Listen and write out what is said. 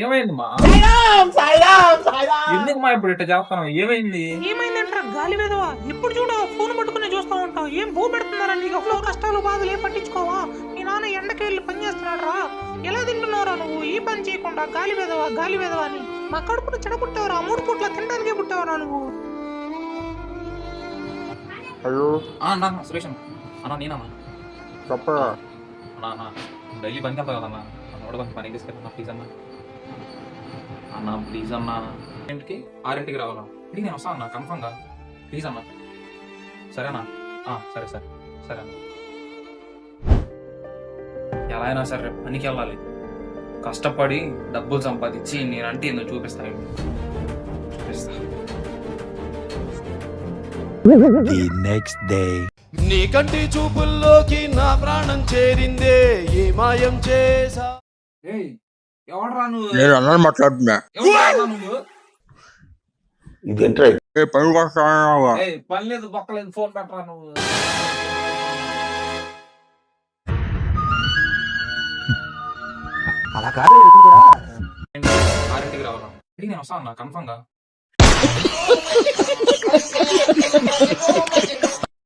ఏమైంది మా ఎందుకు మా ఇప్పుడు ఇట్లా చేస్తాను? ఏమైంది? ఏమైందంటారా గాలి వేదవా? ఎప్పుడు చూడు ఫోన్ పట్టుకుని చూస్తా ఉంటావు. ఏం భూ పెడుతున్నారా నీకు? అప్పుడు కష్టాలు బాధలు ఏం పట్టించుకోవా? మీ నాన్న ఎండకి వెళ్ళి పని చేస్తున్నాడు రా. ఎలా తింటున్నారా నువ్వు ఈ పని చేయకుండా? గాలి వేదవా గాలి వేదవా అని మా కడుపును చెడపుట్టావరా. 3 పూట్ల తినడానికే పుట్టావరా నువ్వు. అయ్యో అన్నా సురేష్ అన్నా నేనన్నా చెప్పరా అన్నా డైలీ పనికి వెళ్తా కదన్నా. నన్ను కొంచెం పని తీసుకెళ్తున్నా ప్లీజ్ అన్నా. అన్నా ప్లీజ్ అన్నా. 6ంటికి రావాలా? ఇది నేను వస్తాను అన్నా కన్ఫర్మ్గా ప్లీజ్ అన్నా. సరేనా? సరే సరే సరే అన్న. ఎలా అయినా సరే పనికి వెళ్ళాలి. కష్టపడి డబ్బులు సంపాదించి నేనంటే ఎందుకు చూపిస్తా. The next day. నీ కంటి చూపుల్లోకి నా ప్రాణం చేరిందే ఏ మాయం చేసా. ఎవడరా నువ్వు? నేను అన్నని మాట్లాడుతున్నా. ఎవడరా నువ్వు? ఇదేంట్రా పని వస్తావా? పని లేదు బొక్కలేదు ఫోన్ పెట్టరా నువ్వు. అలా కాదు కూడా 6ంటికి రావాలా? ఇది నేను వస్తాను అన్నా కన్ఫర్మ్గా.